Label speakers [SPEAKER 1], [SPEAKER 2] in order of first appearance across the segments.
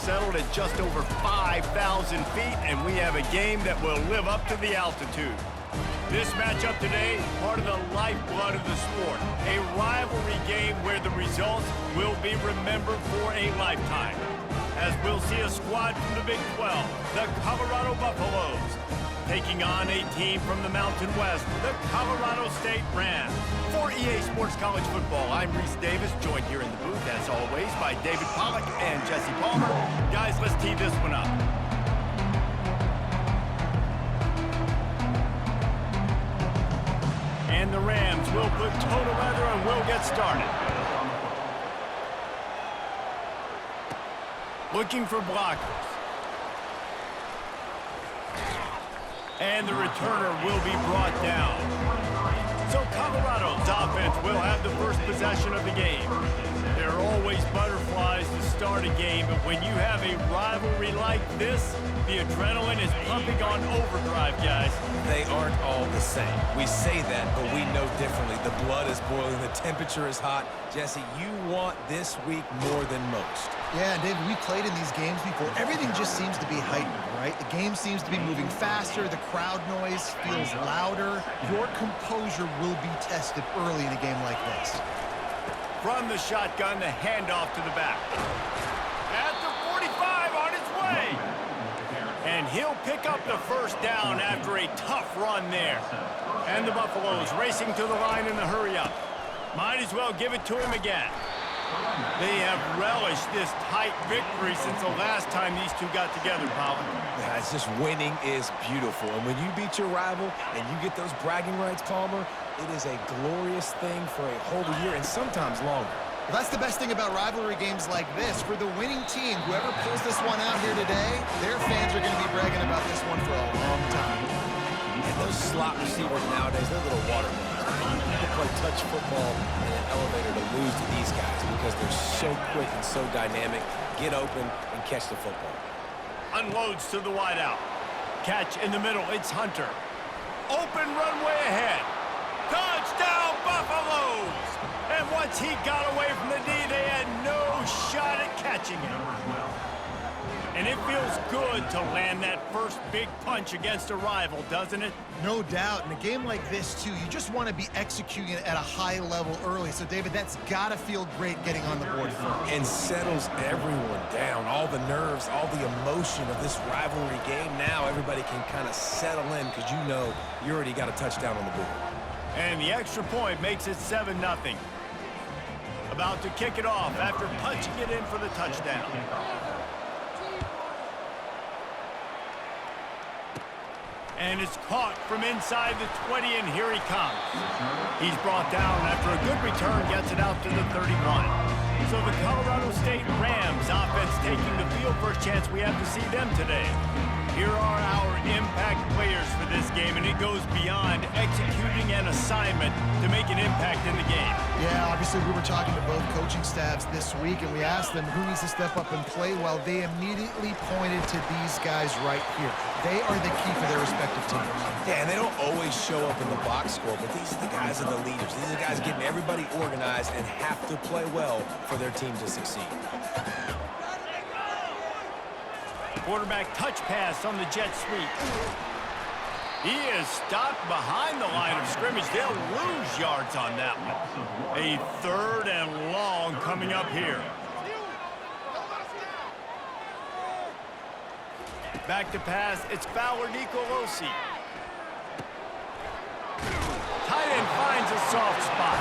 [SPEAKER 1] settled at just over 5,000 feet, and we have a game that will live up to the altitude. This matchup today, part of the lifeblood of the sport. A rivalry game where the results will be remembered for a lifetime. As we'll see a squad from the Big 12, the Colorado Buffaloes, taking on a team from the Mountain West, the Colorado State Rams. For EA Sports College Football, I'm Reese Davis, joined here in the booth, as always, by David Pollack and Jesse Palmer. Guys, let's tee this one up. And the Rams will put total leather and will get started. Looking for blockers. And the returner will be brought down. So Colorado's offense will have the first possession of the game. There are always butterflies to start a game, but when you have a rivalry like this, the adrenaline is pumping on overdrive, guys.
[SPEAKER 2] They aren't all the same. We say that, but we know differently. The blood is boiling, the temperature is hot. Jesse, you want this week more than most.
[SPEAKER 3] Yeah, David, we played in these games before. Everything just seems to be heightened, right? The game seems to be moving faster. The crowd noise feels louder. Your composure will be tested early in a game like this.
[SPEAKER 1] From the shotgun, the handoff to the back. At the 45, on his way. And he'll pick up the first down after a tough run there. And the Buffaloes racing to the line in the hurry-up. Might as well give it to him again. They have relished this tight victory since the last time these two got together, Pollard.
[SPEAKER 2] Yeah, it's just winning is beautiful. And when you beat your rival and you get those bragging rights, Palmer, it is a glorious thing for a whole year and sometimes longer.
[SPEAKER 3] Well, that's the best thing about rivalry games like this. For the winning team, whoever pulls this one out here today, their fans are going to be bragging about this one for a long time.
[SPEAKER 2] And those slot receivers nowadays, they're little watermelons. You play touch football in an elevator to lose to these guys because they're so quick and so dynamic. Get open and catch the football.
[SPEAKER 1] Unloads to the wideout. Catch in the middle. It's Hunter. Open runway ahead. Touchdown, Buffaloes! And once he got away from the D, they had no shot at catching him. And it feels good to land that first big punch against a rival, doesn't it?
[SPEAKER 3] No doubt. In a game like this, too, you just want to be executing it at a high level early. So, David, that's got to feel great getting on the board first.
[SPEAKER 2] And settles everyone down. All the nerves, all the emotion of this rivalry game. Now everybody can kind of settle in because you know you already got a touchdown on the board.
[SPEAKER 1] And the extra point makes it 7-0. About to kick it off after punching it in for the touchdown. And it's caught from inside the 20, and here he comes. He's brought down after a good return, gets it out to the 31. So the Colorado State Rams offense taking the field. First chance we have to see them today. Here are our impact players for this game, and it goes beyond executing an assignment to make an impact in the game.
[SPEAKER 3] Yeah, obviously we were talking to both coaching staffs this week, and we asked them who needs to step up and play well. They immediately pointed to these guys right here. They are the key for their respective teams.
[SPEAKER 2] Yeah, and they don't always show up in the box score, but these are the guys that are the leaders. These are the guys getting everybody organized and have to play well for their team to succeed.
[SPEAKER 1] Quarterback touch pass on the jet sweep. He is stopped behind the line of scrimmage. They'll lose yards on that one. A 3rd and long coming up here. Back to pass. It's Fowler Nicolosi. Tight end finds a soft spot.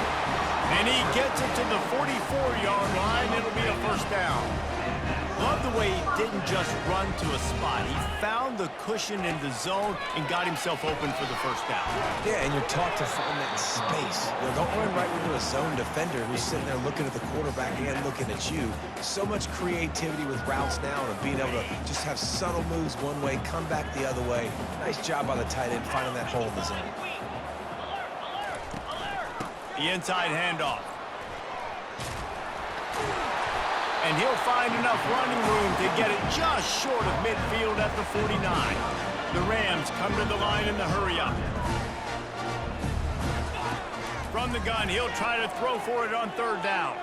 [SPEAKER 1] And he gets it to the 44-yard line. It'll be a first down. Love the way he didn't just run to a spot. He found the cushion in the zone and got himself open for the first down.
[SPEAKER 2] Yeah, and you're taught to find that space. You know, don't run right into a zone defender who's sitting there looking at the quarterback and looking at you. So much creativity with routes now and being able to just have subtle moves one way, come back the other way. Nice job by the tight end finding that hole in the zone.
[SPEAKER 1] The inside handoff. And he'll find enough running room to get it just short of midfield at the 49. The Rams come to the line in the hurry-up. From the gun, he'll try to throw for it on 3rd down.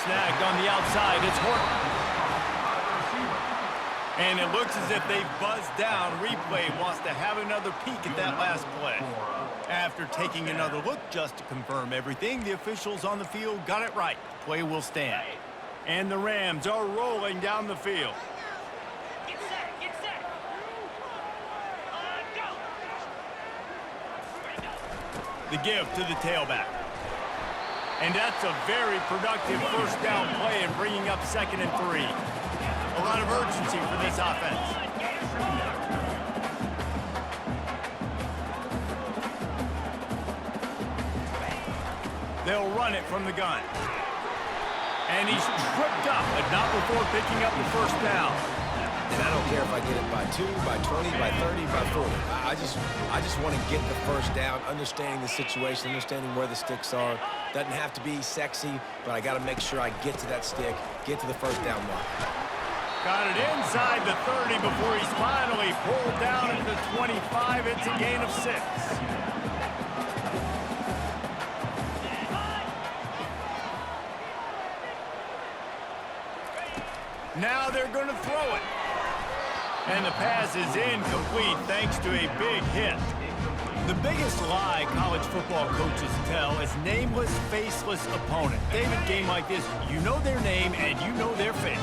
[SPEAKER 1] Snagged on the outside, it's Horton. And it looks as if they've buzzed down. Replay wants to have another peek at that last play. After taking another look just to confirm everything, the officials on the field got it right. The play will stand. And the Rams are rolling down the field.
[SPEAKER 4] Get set, get set. Go.
[SPEAKER 1] The give to the tailback. And that's a very productive first down play and bringing up 2nd and 3. A lot of urgency for this offense. They'll run it from the gun. And he's tripped up, but not before picking up the first down.
[SPEAKER 2] And I don't care if I get it by 2, by 20, by 30, by 40. I just want to get the first down, understanding the situation, understanding where the sticks are. Doesn't have to be sexy, but I got to make sure I get to that stick, get to the first down mark.
[SPEAKER 1] Got it inside the 30 before he's finally pulled down at the 25. It's a gain of 6. Now they're going to throw it. And the pass is incomplete thanks to a big hit. The biggest lie college football coaches tell is nameless, faceless opponent. David, game like this, you know their name and you know their face.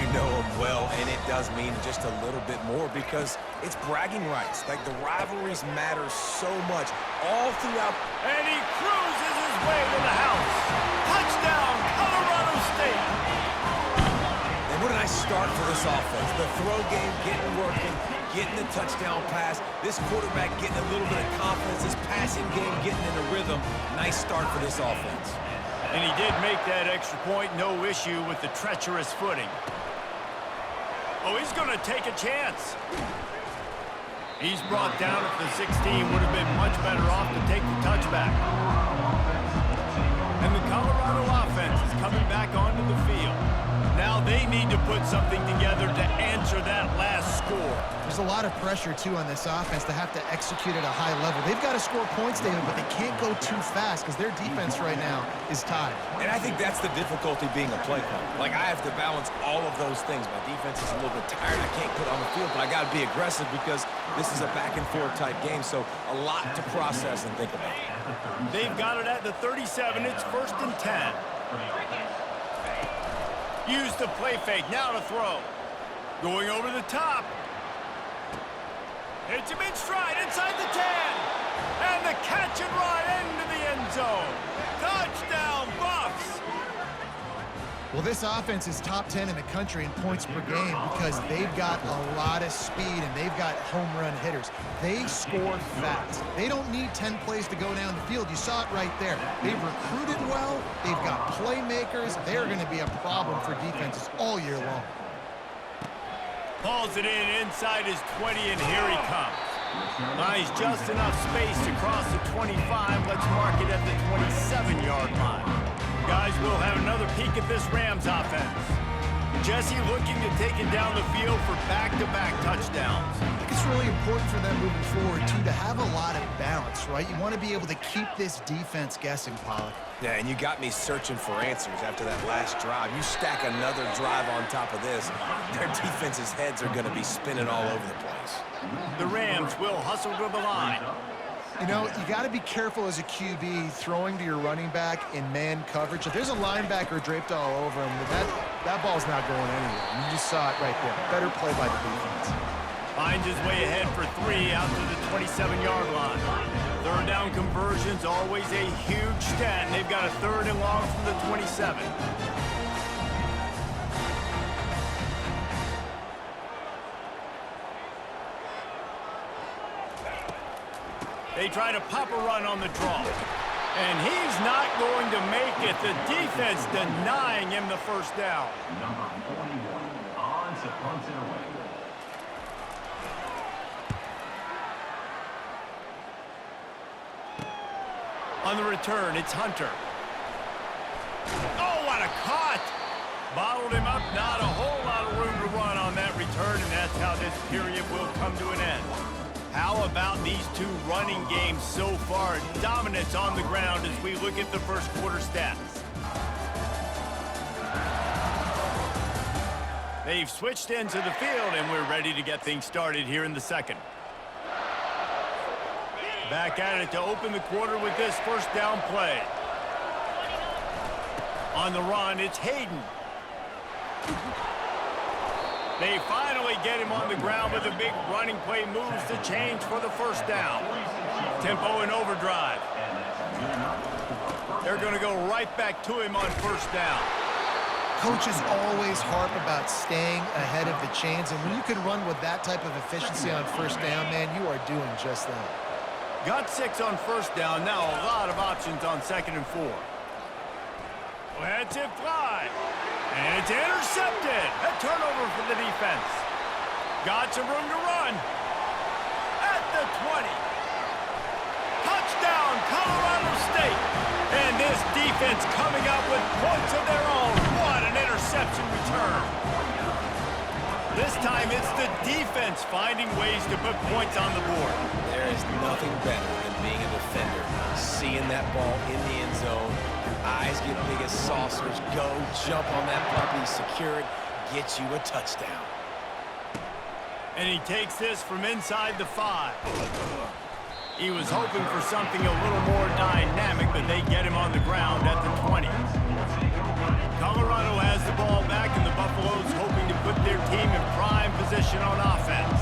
[SPEAKER 2] You know them well, and it does mean just a little bit more because it's bragging rights. Like, the rivalries matter so much all throughout.
[SPEAKER 1] And he cruises his way to the house. Touchdown, Colorado State.
[SPEAKER 2] And what a nice start for this offense. The throw game getting working, getting the touchdown pass. This quarterback getting a little bit of confidence. This passing game getting in a rhythm. Nice start for this offense.
[SPEAKER 1] And he did make that extra point, no issue with the treacherous footing. Oh, he's going to take a chance. He's brought down at the 16. Would have been much better off to take the touchback. And the Colorado offense is coming back onto the field. Now they need to put something together to answer that last score.
[SPEAKER 3] There's a lot of pressure, too, on this offense to have to execute at a high level. They've got to score points, David, but they can't go too fast because their defense right now is tied.
[SPEAKER 2] And I think that's the difficulty being a play caller. Like, I have to balance all of those things. My defense is a little bit tired. I can't put on the field, but I got to be aggressive because this is a back-and-forth type game, so a lot to process and think about.
[SPEAKER 1] They've got it at the 37. It's 1st and 10. Use the play fake. Now to throw. Going over the top. Hits him in stride inside the 10. And the catch and run into the end zone. Touchdown, Buffs.
[SPEAKER 3] Well, this offense is top 10 in the country in points per game because they've got a lot of speed and they've got home run hitters. They score fast. They don't need 10 plays to go down the field. You saw it right there. They've recruited well. They've got playmakers. They're going to be a problem for defenses all year long.
[SPEAKER 1] Pulls it in inside his 20, and here he comes. Nice, just enough space to cross the 25. Let's mark it at the 27-yard line. Guys, we'll have another peek at this Rams offense. Jesse looking to take it down the field for back-to-back touchdowns.
[SPEAKER 3] I think it's really important for them moving forward, too, to have a lot of balance, right? You want to be able to keep this defense guessing, Pollack.
[SPEAKER 2] Yeah, and you got me searching for answers after that last drive. You stack another drive on top of this, their defense's heads are going to be spinning all over the place.
[SPEAKER 1] The Rams will hustle to the line.
[SPEAKER 3] You know, you got to be careful as a QB throwing to your running back in man coverage. If there's a linebacker draped all over him, that ball's not going anywhere. You just saw it right there. Better play by the defense.
[SPEAKER 1] Finds his way ahead for 3 out to the 27-yard line. Third down conversion's always a huge stat, and they've got a 3rd and long from the 27. They try to pop a run on the draw. And he's not going to make it. The defense denying him the first down.
[SPEAKER 4] Number 41 on to punt it away.
[SPEAKER 1] On the return, it's Hunter. Oh, what a cut! Bottled him up, not a whole lot of room to run on that return, and that's how this period will come to an end. How about these two running games so far? Dominance on the ground as we look at the first quarter stats. They've switched into the field, and we're ready to get things started here in the second. Back at it to open the quarter with this first down play. On the run, it's Hayden. They finally get him on the ground with a big running play, moves the change for the first down. Tempo and overdrive. They're going to go right back to him on first down.
[SPEAKER 3] Coaches always harp about staying ahead of the chains, and when you can run with that type of efficiency on first down, man, you are doing just that.
[SPEAKER 1] Got 6 on first down. Now a lot of options on 2nd and 4. Let's it fly. And it's intercepted. A turnover for the defense. Got some room to run. At the 20. Touchdown, Colorado State. And this defense coming up with points of their own. What an interception return. This time it's the defense finding ways to put points on the board.
[SPEAKER 2] There is nothing better than being a defender, seeing that ball in the end zone. Your eyes get big as saucers. Go, jump on that puppy, secure it, get you a touchdown.
[SPEAKER 1] And he takes this from inside the 5. He was hoping for something a little more dynamic, but they get him on the ground at the 20. Colorado has the ball back, and the Buffaloes hoping to put their team in prime position on offense.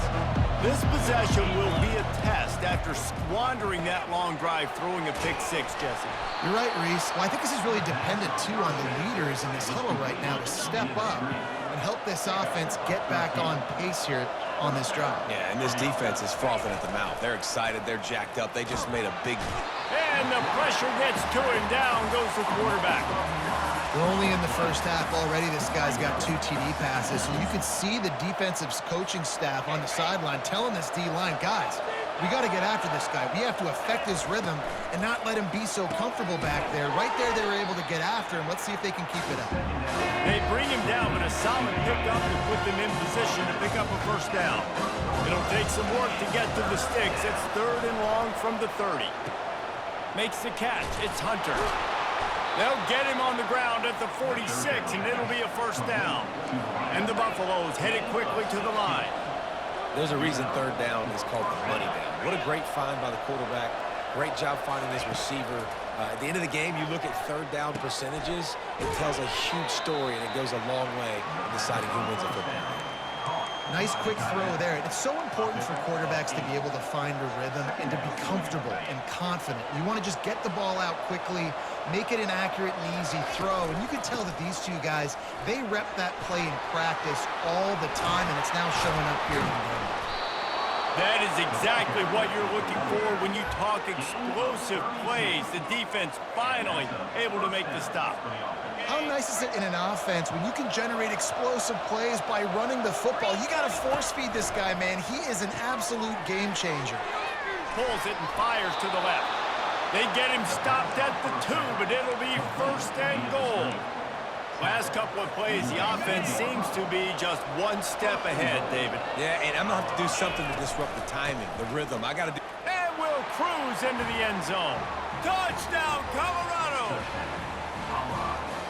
[SPEAKER 1] This possession will be a test after squandering that long drive, throwing a pick-6, Jesse.
[SPEAKER 3] You're right, Reese. Well, I think this is really dependent, too, on the leaders in this huddle right now to step up and help this offense get back on pace here on this drive.
[SPEAKER 2] Yeah, and this defense is frothing at the mouth. They're excited. They're jacked up. They just made a big...
[SPEAKER 1] And the pressure gets to him. Down goes the quarterback.
[SPEAKER 3] We're only in the first half already. This guy's got 2 TD passes. So you can see the defensive coaching staff on the sideline telling this D-line, guys, we got to get after this guy. We have to affect his rhythm and not let him be so comfortable back there. Right there, they were able to get after him. Let's see if they can keep it up.
[SPEAKER 1] They bring him down, but a solid pickup to put them in position to pick up a first down. It'll take some work to get to the sticks. It's 3rd and long from the 30. Makes the catch. It's Hunter. They'll get him on the ground at the 46, and it'll be a first down. And the Buffaloes headed quickly to the line.
[SPEAKER 2] There's a reason 3rd down is called the money down. What a great find by the quarterback. Great job finding this receiver. At the end of the game, you look at 3rd down percentages. It tells a huge story, and it goes a long way in deciding who wins a football game.
[SPEAKER 3] Nice quick throw there. It's so important for quarterbacks to be able to find a rhythm and to be comfortable and confident. You want to just get the ball out quickly, make it an accurate and easy throw. And you can tell that these 2 guys, they rep that play in practice all the time, and it's now showing up here in the game.
[SPEAKER 1] That is exactly what you're looking for when you talk explosive plays. The defense finally able to make the stop.
[SPEAKER 3] How nice is it in an offense when you can generate explosive plays by running the football? You got to force feed this guy, man. He is an absolute game changer.
[SPEAKER 1] Pulls it and fires to the left. They get him stopped at the 2, but it'll be 1st and goal. Last couple of plays, the offense seems to be just 1 step ahead, David.
[SPEAKER 2] Yeah, and I'm going to have to do something to disrupt the timing, the rhythm. I got to do...
[SPEAKER 1] And we'll cruise into the end zone. Touchdown, Colorado!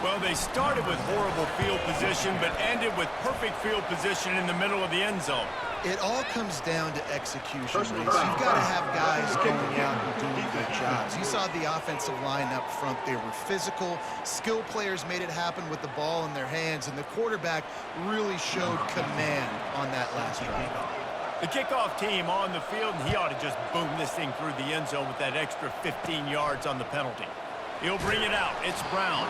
[SPEAKER 1] Well, they started with horrible field position, but ended with perfect field position in the middle of the end zone.
[SPEAKER 3] It all comes down to execution, Reese. You've got to have guys going out and doing good jobs. You saw the offensive line up front. They were physical. Skill players made it happen with the ball in their hands, and the quarterback really showed command on that last drive.
[SPEAKER 1] The kickoff team on the field, and he ought to just boom this thing through the end zone with that extra 15 yards on the penalty. He'll bring it out. It's Brown.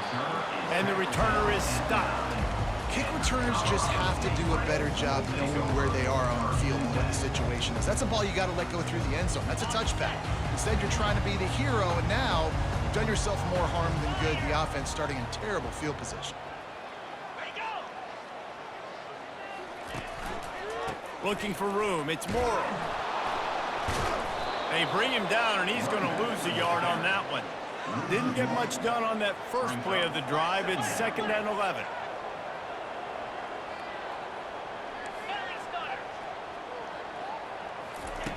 [SPEAKER 1] And the returner is stopped.
[SPEAKER 3] Kick returners just have to do a better job knowing where they are on the field and what the situation is. That's a ball you got to let go through the end zone. That's a touchback. Instead, you're trying to be the hero, and now you've done yourself more harm than good. The offense starting in terrible field position.
[SPEAKER 1] Looking for room. It's Morrow. They bring him down, and he's going to lose a yard on that one. Didn't get much done on that first play of the drive. It's 2nd and 11.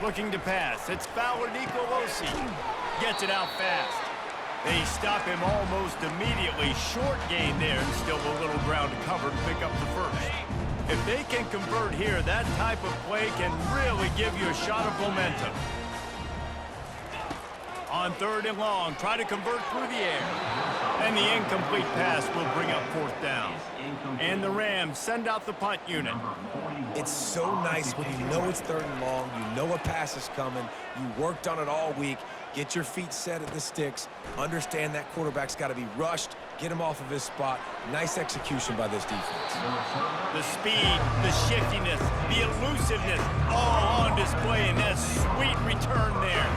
[SPEAKER 1] Looking to pass. It's Fowler Nicolosi. Gets it out fast. They stop him almost immediately. Short gain there, and still a little ground to cover to pick up the first. If they can convert here, that type of play can really give you a shot of momentum. On 3rd and long, try to convert through the air. And the incomplete pass will bring up 4th down. And the Rams send out the punt unit.
[SPEAKER 2] It's so nice when you know it's 3rd and long, you know a pass is coming, you worked on it all week, get your feet set at the sticks, understand that quarterback's got to be rushed, get him off of his spot. Nice execution by this defense.
[SPEAKER 1] The speed, the shiftiness, the elusiveness, all on display in that sweet return there.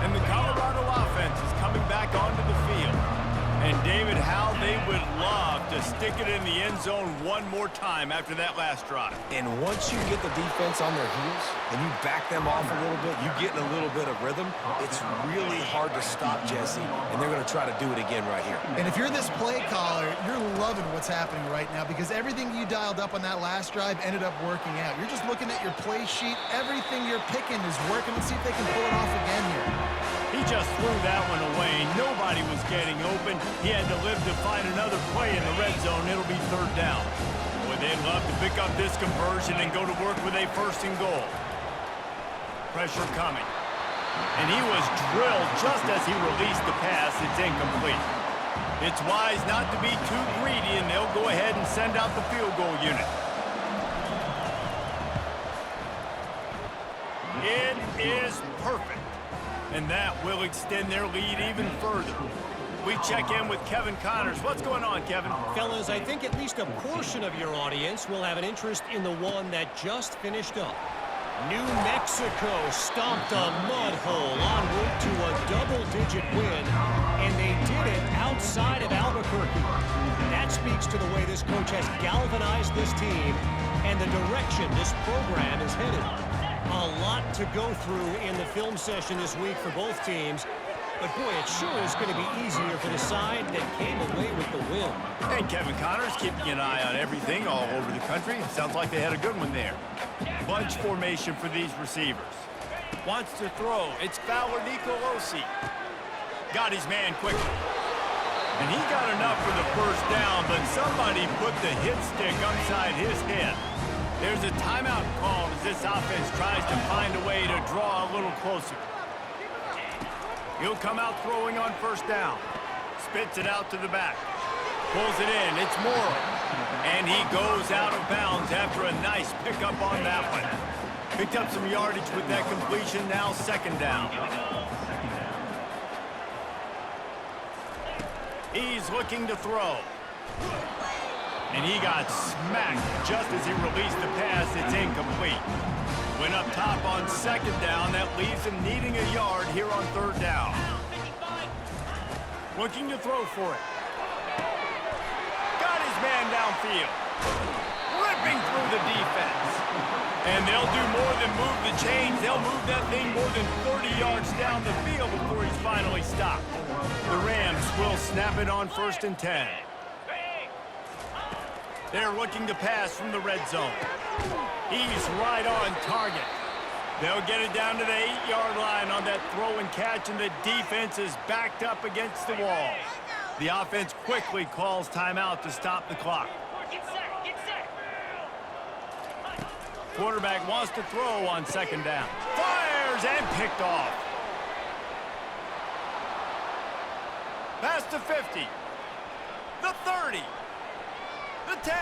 [SPEAKER 1] And the Colorado offense is coming back onto the field. And David, how they would love to stick it in the end zone one more time after that last drive.
[SPEAKER 2] And once you get the defense on their heels and you back them off a little bit, you get in a little bit of rhythm, it's really hard to stop, Jesse, and they're going to try to do it again right here.
[SPEAKER 3] And if you're this play caller, you're loving what's happening right now because everything you dialed up on that last drive ended up working out. You're just looking at your play sheet. Everything you're picking is working. Let's see if they can pull it off again here.
[SPEAKER 1] He just threw that one away. Nobody was getting open. He had to live to find another play in the red zone. It'll be 3rd down. Boy, they'd love to pick up this conversion and go to work with a 1st and goal. Pressure coming. And he was drilled just as he released the pass. It's incomplete. It's wise not to be too greedy, and they'll go ahead and send out the field goal unit. It is perfect. And that will extend their lead even further. We check in with Kevin Connors. What's going on, Kevin?
[SPEAKER 5] Fellas, I think at least a portion of your audience will have an interest in the one that just finished up. New Mexico stomped a mud hole en route to a double-digit win, and they did it outside of Albuquerque. That speaks to the way this coach has galvanized this team and the direction this program is headed. A lot to go through in the film session this week for both teams. But, boy, it sure is going to be easier for the side that came away with the win.
[SPEAKER 1] And Kevin Connors keeping an eye on everything all over the country. Sounds like they had a good one there. Bunch formation for these receivers. Wants to throw. It's Fowler Nicolosi. Got his man quickly. And he got enough for the 1st down, but somebody put the hit stick upside his head. There's a timeout called as this offense tries to find a way to draw a little closer. He'll come out throwing on 1st down. Spits it out to the back. Pulls it in. It's Morrow. And he goes out of bounds after a nice pickup on that one. Picked up some yardage with that completion. Now 2nd down. He's looking to throw. And he got smacked just as he released the pass. It's incomplete. Went up top on 2nd down. That leaves him needing a yard here on 3rd down. Looking to throw for it. Got his man downfield. Ripping through the defense. And they'll do more than move the chains. They'll move that thing more than 30 yards down the field before he's finally stopped. The Rams will snap it on 1st and 10. They're looking to pass from the red zone. He's right on target. They'll get it down to the 8-yard line on that throw and catch, and the defense is backed up against the wall. The offense quickly calls timeout to stop the clock. Quarterback wants to throw on 2nd down. Fires and picked off. Past the 50. The 30. The 10.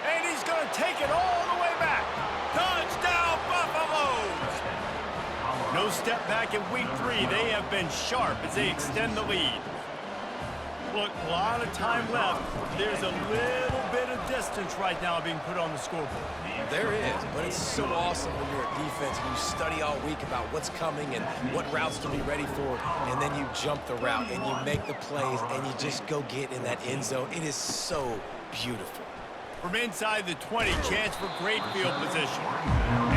[SPEAKER 1] And he's going to take it all the way back. Touchdown, Buffaloes! No step back in week 3. They have been sharp as they extend the lead. Look, a lot of time left. There's a little bit of distance right now being put on the scoreboard.
[SPEAKER 2] There is, but it's so awesome when you're at defense and you study all week about what's coming and what routes to be ready for, and then you jump the route and you make the plays and you just go get in that end zone. It is so beautiful.
[SPEAKER 1] From inside the 20, chance for great field position.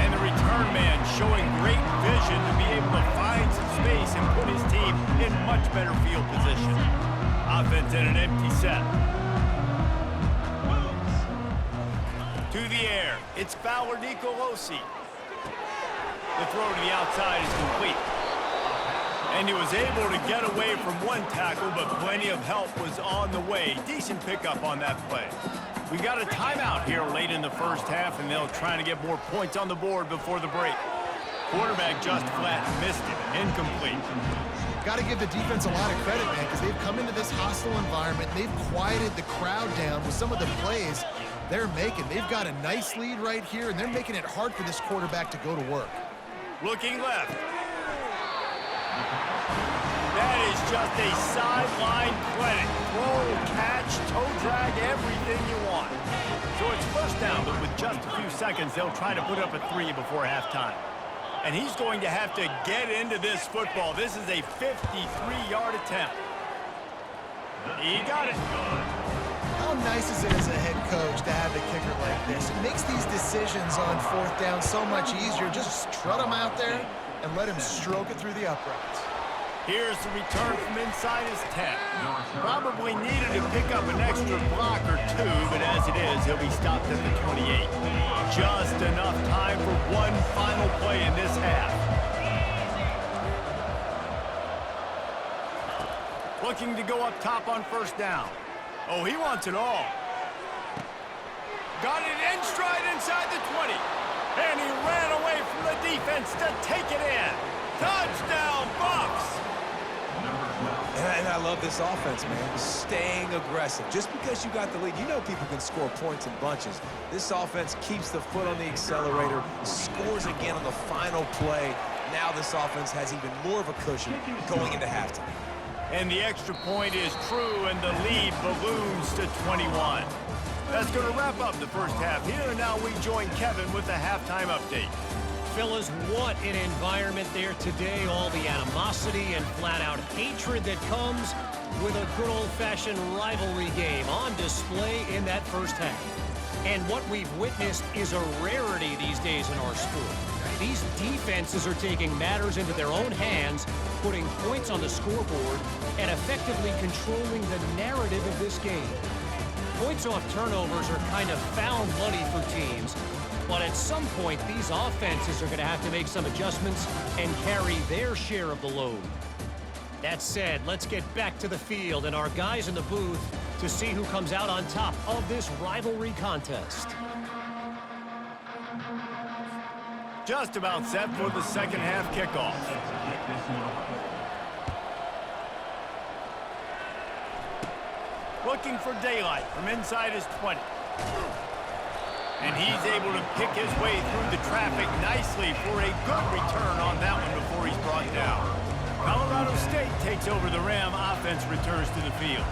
[SPEAKER 1] And the return man showing great vision to be able to find some space and put his team in much better field position. Offense in an empty set. To the air, it's Fowler Nicolosi. The throw to the outside is complete. And he was able to get away from one tackle, but plenty of help was on the way. Decent pickup on that play. We got a timeout here late in the first half, and they'll try to get more points on the board before the break. Quarterback just flat missed it. Incomplete.
[SPEAKER 3] Got to give the defense a lot of credit, man, because they've come into this hostile environment. They've quieted the crowd down with some of the plays they're making. They've got a nice lead right here, and they're making it hard for this quarterback to go to work.
[SPEAKER 1] Looking left. That is just a sideline clinic. Throw, catch, toe drag, everything you want. So it's first down, but with just a few seconds, they'll try to put up a 3 before halftime. And he's going to have to get into this football. This is a 53-yard attempt. He got it.
[SPEAKER 3] How nice is it as a head coach to have a kicker like this? It makes these decisions on fourth down so much easier. Just trot him out there and let him stroke it through the uprights.
[SPEAKER 1] Here's the return from inside his 10. Probably needed to pick up an extra block or two, but as it is, he'll be stopped at the 28. Just enough time for one final play in this half. Looking to go up top on first down. Oh, he wants it all. Got it in stride inside the 20. And he ran away from the defense to take it in. Touchdown, Buffs!
[SPEAKER 2] And I love this offense, man. Staying aggressive. Just because you got the lead, you know people can score points in bunches. This offense keeps the foot on the accelerator, scores again on the final play. Now this offense has even more of a cushion going into halftime.
[SPEAKER 1] And the extra point is true, and the lead balloons to 21. That's going to wrap up the first half here, and now we join Kevin with the halftime update.
[SPEAKER 5] Fellas, what an environment there today. All the animosity and flat-out hatred that comes with a good old-fashioned rivalry game on display in that first half. And what we've witnessed is a rarity these days in our sport. These defenses are taking matters into their own hands, putting points on the scoreboard, and effectively controlling the narrative of this game. Points off turnovers are kind of found money for teams, but at some point, these offenses are going to have to make some adjustments and carry their share of the load. That said, let's get back to the field and our guys in the booth to see who comes out on top of this rivalry contest.
[SPEAKER 1] Just about set for the second half kickoff. Looking for daylight from inside his 20. And he's able to pick his way through the traffic nicely for a good return on that one before he's brought down. Colorado State takes over the Ram. Offense returns to the field.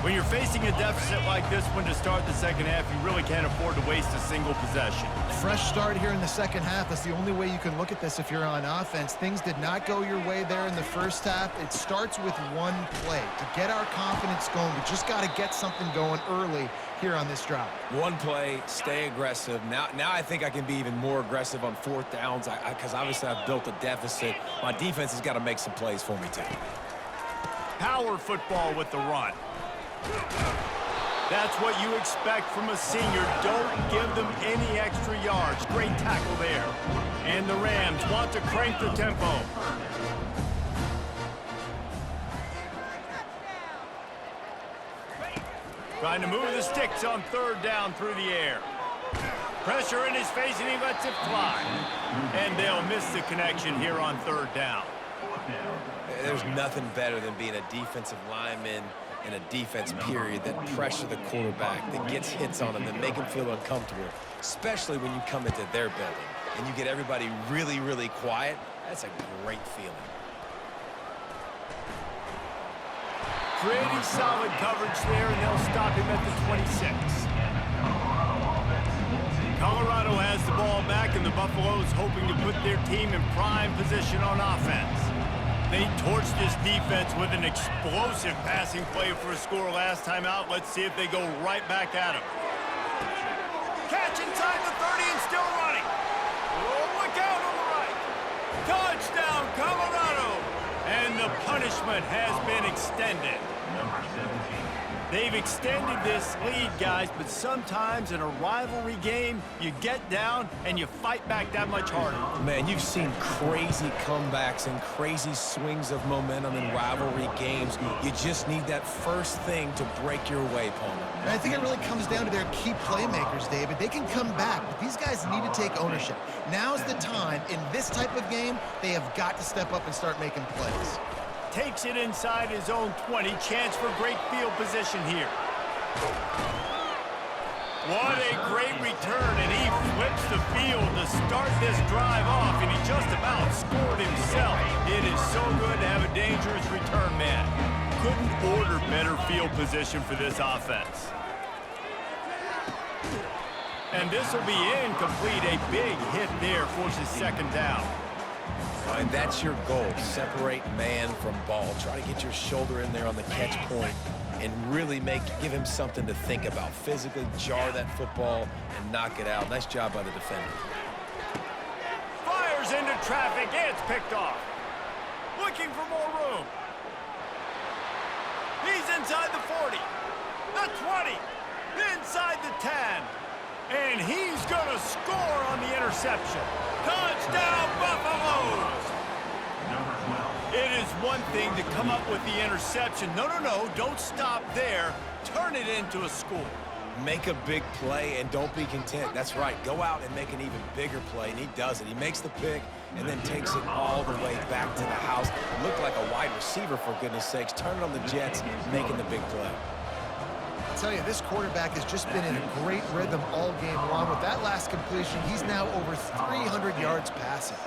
[SPEAKER 1] When you're facing a deficit like this one to start the second half, you really can't afford to waste a single possession.
[SPEAKER 3] Fresh start here in the second half. That's the only way you can look at this if you're on offense. Things did not go your way there in the first half. It starts with one play. To get our confidence going, we just got to get something going early here on this drive.
[SPEAKER 2] One play, stay aggressive. Now I think I can be even more aggressive on fourth downs because obviously I've built a deficit. My defense has got to make some plays for me too.
[SPEAKER 1] Power football with the run. That's what you expect from a senior. Don't give them any extra yards. Great tackle there. And the Rams want to crank the tempo. Trying to move the sticks on third down through the air. Pressure in his face, and he lets it fly. And they'll miss the connection here on third down.
[SPEAKER 2] There's nothing better than being a defensive lineman in a defense period that pressure the quarterback, that gets hits on him, that make him feel uncomfortable, especially when you come into their building and you get everybody really, really quiet. That's a great feeling.
[SPEAKER 1] Pretty solid coverage there, and they'll stop him at the 26. Colorado has the ball back, and the Buffaloes hoping to put their team in prime position on offense. They torched this defense with an explosive passing play for a score last time out. Let's see if they go right back at him. Catch inside the 30 and still running. Oh, look out on the right. Touchdown, Colorado. And the punishment has been extended.
[SPEAKER 4] Number 17.
[SPEAKER 1] They've extended this lead, guys, but sometimes in a rivalry game, you get down and you fight back that much harder.
[SPEAKER 2] Man, you've seen crazy comebacks and crazy swings of momentum in rivalry games. You just need that first thing to break your way, Palmer.
[SPEAKER 3] And I think it really comes down to their key playmakers, David. They can come back, but these guys need to take ownership. Now's the time. In this type of game, they have got to step up and start making plays.
[SPEAKER 1] Takes it inside his own 20. Chance for great field position here. What a great return, and he flips the field to start this drive off, and he just about scored himself. It is so good to have a dangerous return man. Couldn't order better field position for this offense. And this will be incomplete. A big hit there forces second down.
[SPEAKER 2] And that's your goal. Separate man from ball. Try to get your shoulder in there on the catch point and really give him something to think about. Physically jar that football and knock it out. Nice job by the defender.
[SPEAKER 1] Fires into traffic. It's picked off. Looking for more room. He's inside the 40, the 20, inside the 10. And he's going to score on the interception. Touchdown, Buffaloes! It is one thing to come up with the interception. No, don't stop there. Turn it into a score.
[SPEAKER 2] Make a big play and don't be content. That's right. Go out and make an even bigger play, and he does it. He makes the pick and then takes it all the way back to the house. Looked like a wide receiver, for goodness sakes. Turn it on the Jets, making the big play.
[SPEAKER 3] I tell you, this quarterback has just been in a great rhythm all game long. With that last completion, he's now over 300 yards passing.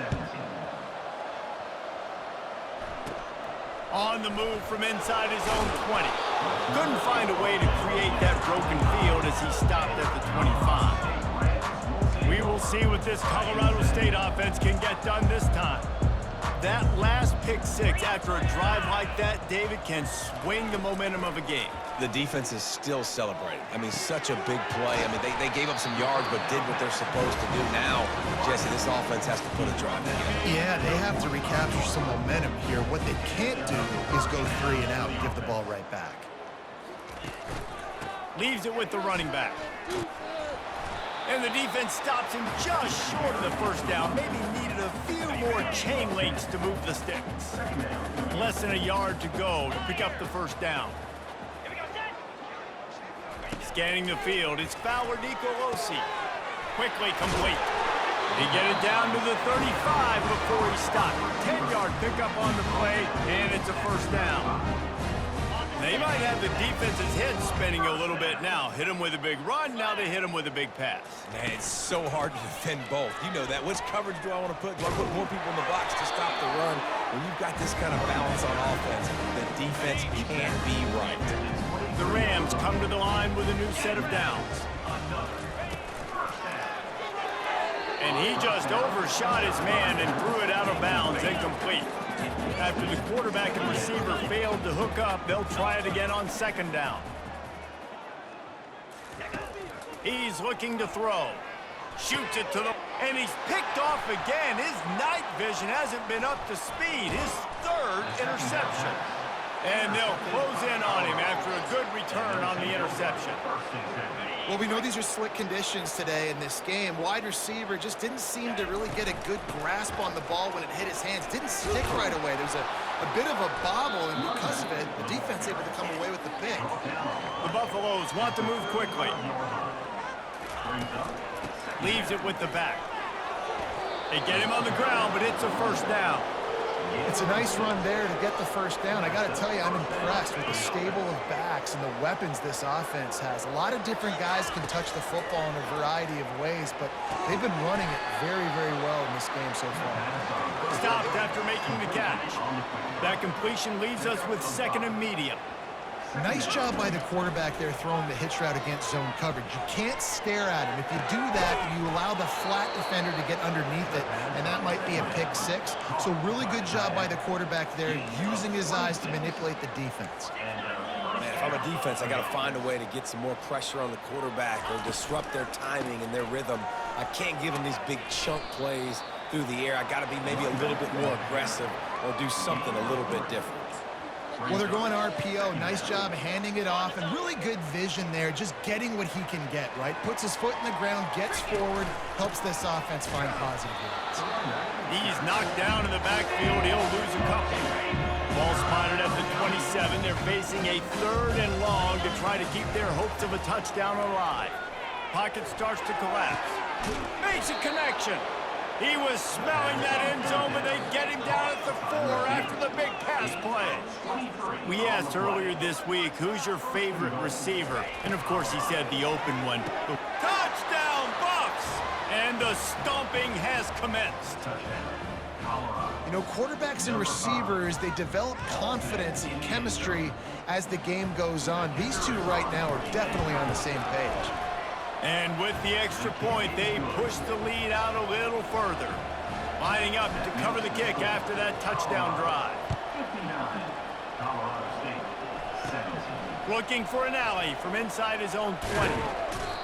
[SPEAKER 1] On the move from inside his own 20. Couldn't find a way to create that broken field as he stopped at the 25. We will see what this Colorado State offense can get done this time. That last pick six after a drive like that, David, can swing the momentum of a game.
[SPEAKER 2] The defense is still celebrating. I mean, such a big play. I mean, they gave up some yards but did what they're supposed to do. Now, Jesse, this offense has to put a drive together.
[SPEAKER 3] Yeah, they have to recapture some momentum here. What they can't do is go 3 and out and give the ball right back.
[SPEAKER 1] Leaves it with the running back. And the defense stops him just short of the first down. Maybe needed a few more chain links to move the sticks. Less than a yard to go to pick up the first down. Scanning the field, it's Fowler Nicolosi. Quickly complete. He get it down to the 35 before he stopped. 10-yard pickup on the play, and it's a first down. They might have the defense's head spinning a little bit now. Hit him with a big run, now they hit him with a big pass.
[SPEAKER 2] Man, it's so hard to defend both. You know that. Which coverage do I want to put? Do I put more people in the box to stop the run? When you've got this kind of balance on offense, the defense can't be right.
[SPEAKER 1] The Rams come to the line with a new set of downs. And he just overshot his man and threw it out of bounds, incomplete. After the quarterback and receiver failed to hook up, they'll try it again on second down. He's looking to throw. Shoots it to the... And he's picked off again. His night vision hasn't been up to speed. His third interception. And they'll close in on him after a good return on the interception.
[SPEAKER 3] Well, we know these are slick conditions today in this game. Wide receiver just didn't seem to really get a good grasp on the ball when it hit his hands. Didn't stick right away. There was a bit of a bobble, and because of it, the defense able to come away with the pick.
[SPEAKER 1] The Buffaloes want to move quickly. Leaves it with the back. They get him on the ground, but it's a first down.
[SPEAKER 3] It's a nice run there to get the first down. I got to tell you, I'm impressed with the stable of backs and the weapons this offense has. A lot of different guys can touch the football in a variety of ways, but they've been running it very, very well in this game so far.
[SPEAKER 1] Stopped after making the catch. That completion leaves us with second and medium.
[SPEAKER 3] Nice job by the quarterback there throwing the hitch route against zone coverage. You can't stare at him. If you do that, you allow the flat defender to get underneath it, and that might be a pick six. So really good job by the quarterback there, using his eyes to manipulate the defense.
[SPEAKER 2] Man, if I'm a defense, I got to find a way to get some more pressure on the quarterback or disrupt their timing and their rhythm. I can't give them these big chunk plays through the air. I got to be maybe a little bit more aggressive or do something a little bit different.
[SPEAKER 3] Well, they're going RPO. Nice job handing it off, and really good vision there, just getting what he can get, right? Puts his foot in the ground, gets forward, helps this offense find positive yards.
[SPEAKER 1] He's knocked down in the backfield. He'll lose a couple. Ball spotted at the 27. They're facing a 3rd and long to try to keep their hopes of a touchdown alive. Pocket starts to collapse. Makes a connection. He was smelling that end zone, but they get him down at the 4 after the big pass play. We asked earlier this week, who's your favorite receiver? And of course he said the open one. Touchdown, Buffs! And the stomping has commenced.
[SPEAKER 3] You know, quarterbacks and receivers, they develop confidence and chemistry as the game goes on. These two right now are definitely on the same page.
[SPEAKER 1] And with the extra point, they push the lead out a little further. Lining up to cover the kick after that touchdown drive.
[SPEAKER 4] 59, Colorado State, 17.
[SPEAKER 1] Looking for an alley from inside his own 20.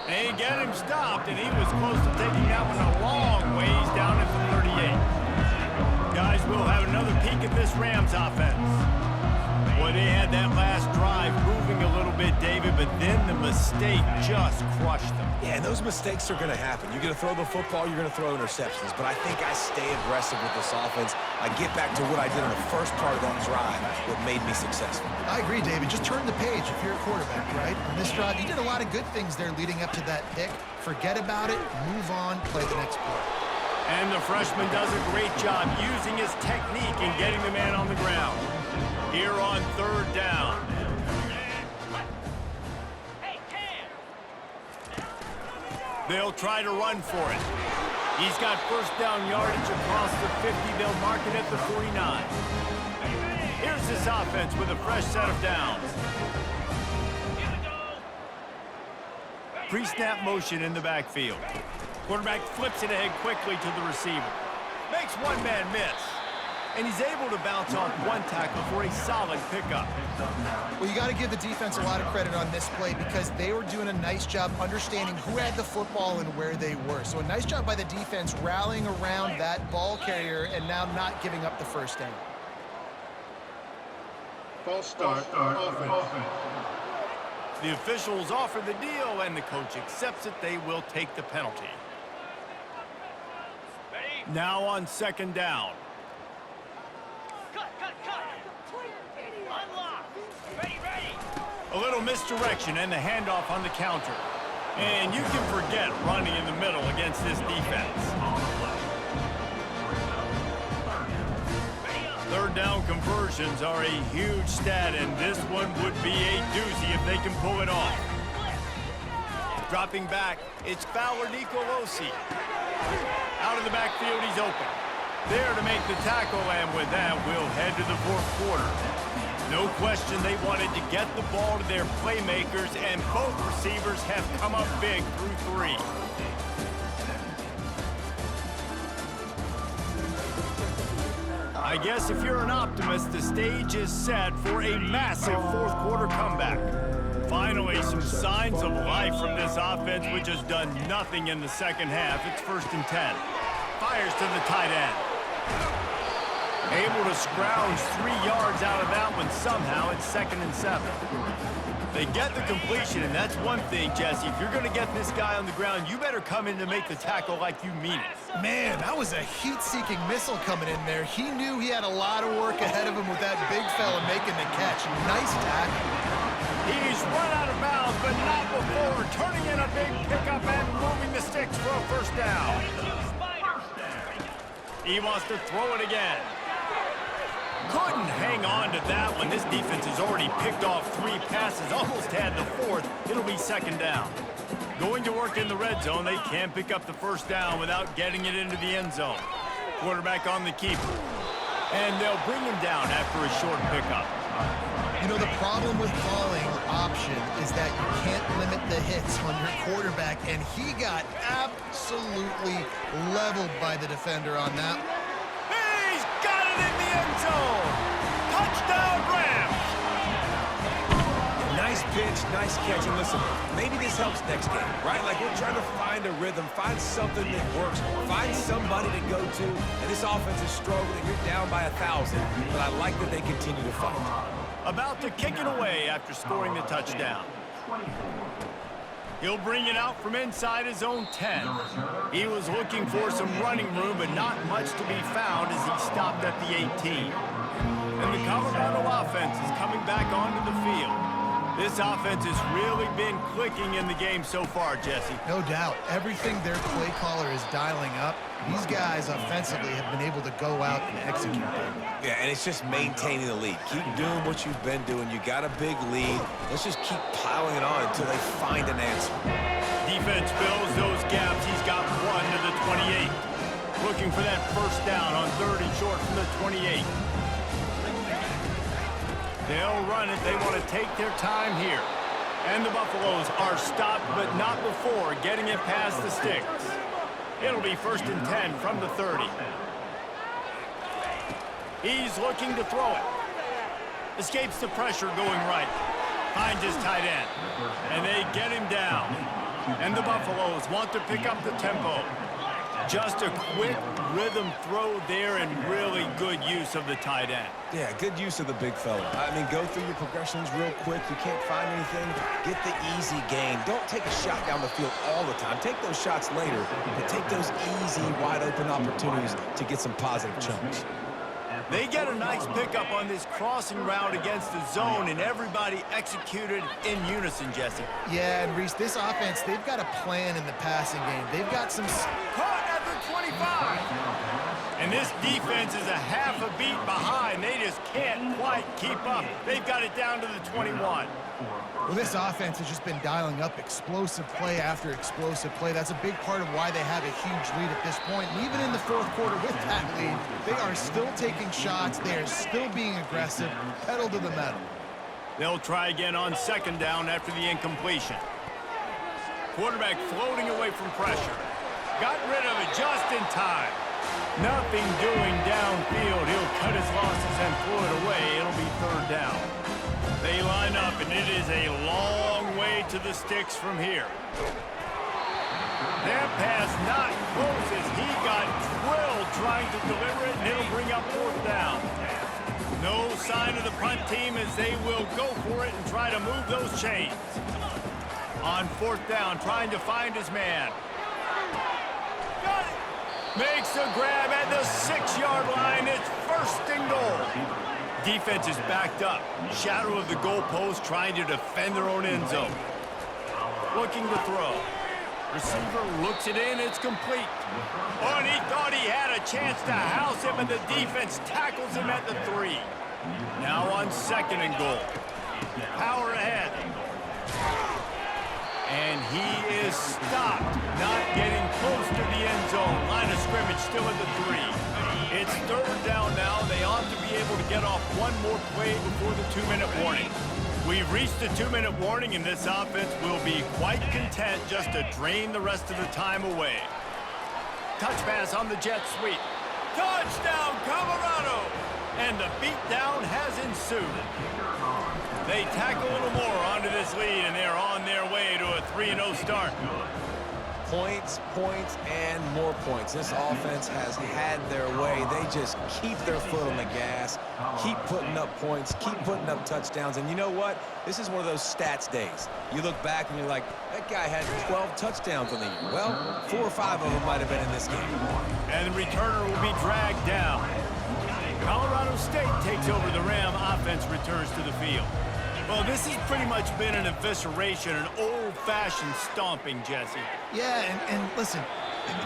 [SPEAKER 1] They get him stopped, and he was close to taking that one a long ways down at the 38. Guys, we'll have another peek at this Rams offense. Boy, they had that last drive moving a little bit, David, but then the mistake just crushed them.
[SPEAKER 2] Yeah, and those mistakes are going to happen. You're going to throw the football, you're going to throw interceptions. But I think I stay aggressive with this offense. I get back to what I did on the first part of that drive, what made me successful.
[SPEAKER 3] I agree, David. Just turn the page if you're a quarterback, right? On this drive, you did a lot of good things there leading up to that pick. Forget about it, move on, play the next play.
[SPEAKER 1] And the freshman does a great job using his technique and getting the man on the ground. Here on 3rd down. They'll try to run for it. He's got 1st down yardage across the 50. They'll mark it at the 49. Here's this offense with a fresh set of downs. Pre-snap motion in the backfield. Quarterback flips it ahead quickly to the receiver. Makes one man miss. And he's able to bounce off one tackle for a solid pickup.
[SPEAKER 3] Well, you got to give the defense a lot of credit on this play because they were doing a nice job understanding who had the football and where they were. So a nice job by the defense rallying around that ball carrier and now not giving up the 1st down.
[SPEAKER 6] False start, offense.
[SPEAKER 1] The officials offer the deal, and the coach accepts it. They will take the penalty. Now on 2nd down. A little misdirection and the handoff on the counter. And you can forget running in the middle against this defense. 3rd down conversions are a huge stat, and this one would be a doozy if they can pull it off. Dropping back, it's Fowler Nicolosi. Out of the backfield, he's open. There to make the tackle, and with that, we'll head to the 4th quarter. No question they wanted to get the ball to their playmakers, and both receivers have come up big through 3. I guess if you're an optimist, the stage is set for a massive 4th quarter comeback. Finally, some signs of life from this offense, which has done nothing in the 2nd half. It's 1st and 10. Fires to the tight end. Able to scrounge 3 yards out of that one somehow. It's 2nd and 7. They get the completion, and that's one thing, Jesse. If you're going to get this guy on the ground, you better come in to make the tackle like you mean it.
[SPEAKER 3] Man, that was a heat-seeking missile coming in there. He knew he had a lot of work ahead of him with that big fella making the catch. Nice tackle.
[SPEAKER 1] He's run out of bounds, but not before turning in a big pickup and moving the sticks for a 1st down. He wants to throw it again. Couldn't hang on to that one. This defense has already picked off 3 passes, almost had the 4th. It'll be 2nd down. Going to work in the red zone, they can't pick up the 1st down without getting it into the end zone. Quarterback on the keeper. And they'll bring him down after a short pickup.
[SPEAKER 3] You know, the problem with calling option is that you can't limit the hits on your quarterback, and he got absolutely leveled by the defender on that.
[SPEAKER 1] He's got it in the end zone! Touchdown, Rams!
[SPEAKER 2] Nice pitch, nice catch. And listen, maybe this helps next game, right? Like we're trying to find a rhythm, find something that works, find somebody to go to. And this offense is struggling. You're down by 1,000, but I like that they continue to fight.
[SPEAKER 1] about to kick it away after scoring the touchdown. He'll bring it out from inside his own 10. He was looking for some running room, but not much to be found as he stopped at the 18. And the Colorado offense is coming back onto the field. This offense has really been clicking in the game so far, Jesse.
[SPEAKER 3] No doubt. Everything their play caller is dialing up, these guys offensively have been able to go out and execute them.
[SPEAKER 2] Yeah, and it's just maintaining the lead. Keep doing what you've been doing. You got a big lead. Let's just keep piling it on until they find an answer.
[SPEAKER 1] Defense fills those gaps. He's got one to the 28. Looking for that first down on 3rd and short from the 28. They'll run it. They want to take their time here. And the Buffaloes are stopped, but not before getting it past the sticks. It'll be 1st and 10 from the 30. He's looking to throw it. Escapes the pressure going right. Finds his tight end. And they get him down. And the Buffaloes want to pick up the tempo. Just a quick rhythm throw there and really good use of the tight end.
[SPEAKER 2] Yeah, good use of the big fella. I mean, go through your progressions real quick. You can't find anything, get the easy gain. Don't take a shot down the field all the time. Take those shots later, but take those easy, wide-open opportunities to get some positive chunks.
[SPEAKER 1] They get a nice pickup on this crossing route against the zone, and everybody executed in unison, Jesse.
[SPEAKER 3] Yeah, and Reese, this offense, they've got a plan in the passing game. They've got some...
[SPEAKER 1] Caught at the 25. And this defense is a half a beat behind. They just can't quite keep up. They've got it down to the 21.
[SPEAKER 3] Well, this offense has just been dialing up explosive play after explosive play. That's a big part of why they have a huge lead at this point. And even in the 4th quarter with that lead, they are still taking shots. They are still being aggressive, pedal to the metal.
[SPEAKER 1] They'll try again on 2nd down after the incompletion. Quarterback floating away from pressure. Got rid of it just in time. Nothing doing downfield. He'll cut his losses and throw it away. It'll be 3rd down. They line up, and it is a long way to the sticks from here. That pass not close as he got drilled trying to deliver it, and it'll bring up 4th down. No sign of the punt team as they will go for it and try to move those chains. On 4th down, trying to find his man. Got it! Makes a grab at the 6-yard line. It's 1st and goal. Defense is backed up. Shadow of the goalpost trying to defend their own end zone. Looking to throw. Receiver looks it in. It's complete. Oh, and he thought he had a chance to house him, and the defense tackles him at the 3. Now on 2nd and goal. Power ahead. And he is stopped. Not getting close to the end zone. Line of scrimmage still at the 3. It's 3rd down now. They ought to be able to get off one more play before the 2-minute warning. We've reached the 2-minute warning, and this offense will be quite content just to drain the rest of the time away. Touch pass on the jet sweep. Touchdown, Colorado! And the beatdown has ensued. They tack a little more onto this lead, and they're on their way to a 3-0 start.
[SPEAKER 2] Points, points, and more points. This offense has had their way. They just keep their foot on the gas, keep putting up points, keep putting up touchdowns. And you know what? This is one of those stats days. You look back and you're like, that guy had 12 touchdowns on the year. Well, 4 or 5 of them might have been in this game.
[SPEAKER 1] And the returner will be dragged down. Colorado State takes over. The Ram offense returns to the field. Well, this has pretty much been an evisceration, an old-fashioned stomping, Jesse.
[SPEAKER 3] Yeah, and listen,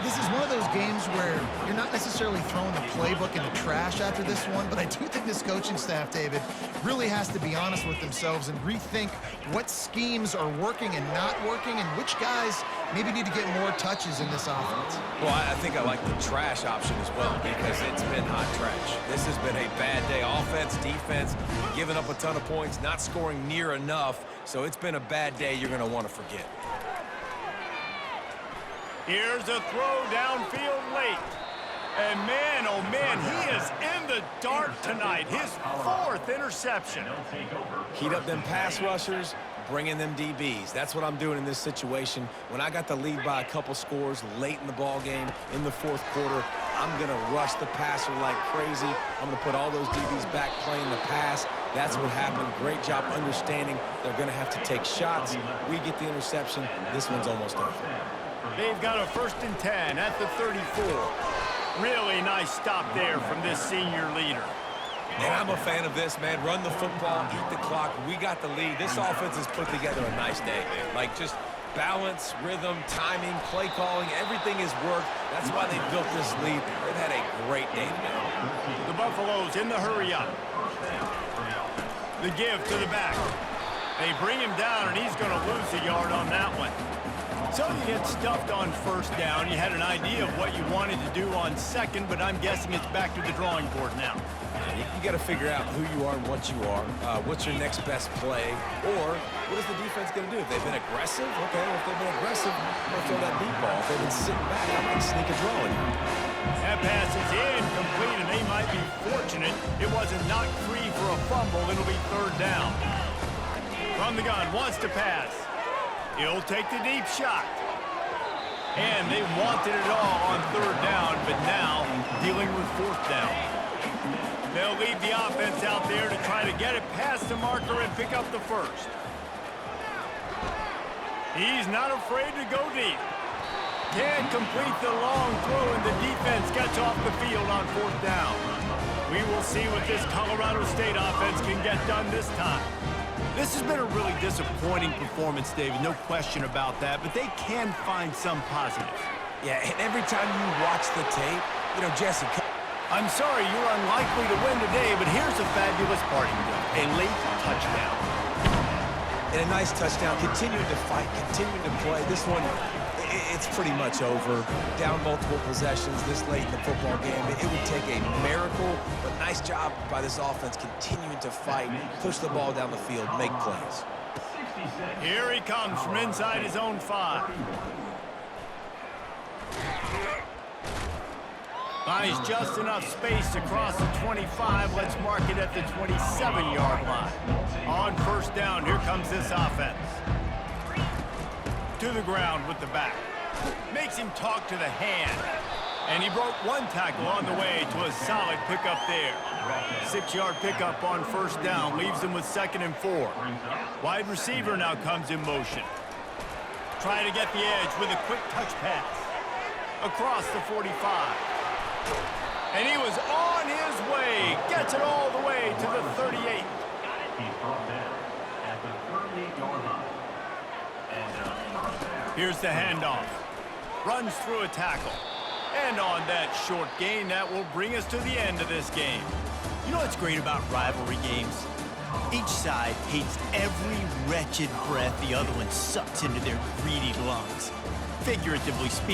[SPEAKER 3] this is one of those games where you're not necessarily throwing the playbook in the trash after this one, but I do think this coaching staff, David, really has to be honest with themselves and rethink what schemes are working and not working and which guys maybe need to get more touches in this offense.
[SPEAKER 2] Well, I think I like the trash option as well because it's been hot trash. This has been a bad day. Offense, defense, giving up a ton of points, not scoring near enough. So it's been a bad day you're going to want to forget.
[SPEAKER 1] Here's a throw downfield late. And man, oh man, he is in the dark tonight. His 4th interception.
[SPEAKER 2] Heat up them pass rushers, bring in them DBs. That's what I'm doing in this situation. When I got the lead by a couple scores late in the ball game in the 4th quarter, I'm going to rush the passer like crazy. I'm going to put all those DBs back playing the pass. That's what happened. Great job understanding they're going to have to take shots. We get the interception. This one's almost over.
[SPEAKER 1] They've got a 1st and 10 at the 34. Really nice stop there from this senior leader.
[SPEAKER 2] And I'm a fan of this, man. Run the football, eat the clock. We got the lead. This offense has put together a nice day, man. Like, just balance, rhythm, timing, play calling, everything has worked. That's why they built this lead. They've had a great day today.
[SPEAKER 1] The Buffaloes in the hurry up. The give to the back. They bring him down, and he's going to lose a yard on that one. So you get stuffed on 1st down. You had an idea of what you wanted to do on 2nd, but I'm guessing it's back to the drawing board now.
[SPEAKER 2] You got to figure out who you are and what you are. What's your next best play? Or what is the defense going to do? If they've been aggressive, okay. Well, if they've been aggressive, I'm going to throw that deep ball. If they've been sitting back, I might sneak a draw in here.
[SPEAKER 1] That pass is incomplete, and they might be fortunate it wasn't knocked free for a fumble. It'll be 3rd down. From the gun, wants to pass. He'll take the deep shot. And they wanted it all on 3rd down, but now dealing with 4th down. They'll leave the offense out there to try to get it past the marker and pick up the 1st. He's not afraid to go deep. Can't complete the long throw, and the defense gets off the field on 4th down. We will see what this Colorado State offense can get done this time. This has been a really disappointing performance, David, no question about that, but they can find some positive.
[SPEAKER 2] Yeah, and every time you watch the tape, you know, Jesse,
[SPEAKER 1] I'm sorry you're unlikely to win today, but here's a fabulous parting gift, a late touchdown.
[SPEAKER 2] and a nice touchdown, continuing to fight, continuing to play. This one, it's pretty much over. Down multiple possessions this late in the football game. It would take a miracle, but nice job by this offense continuing to fight, push the ball down the field, make plays.
[SPEAKER 1] Here he comes from inside his own 5. Finds just enough space across the 25. Let's mark it at the 27-yard line. On first down, here comes this offense. To the ground with the back. Makes him talk to the hand. And he broke one tackle on the way to a solid pickup there. 6-yard pickup on first down. Leaves him with 2nd and 4. Wide receiver now comes in motion. Trying to get the edge with a quick touch pass. Across the 45. And he was on his way. Gets it all the way to the 38.
[SPEAKER 4] He's brought down at the 38-yard line.
[SPEAKER 1] Here's the handoff. Runs through a tackle. And on that short gain, that will bring us to the end of this game. You know what's great about rivalry games? Each side hates every wretched breath the other one sucks into their greedy lungs. Figuratively speaking.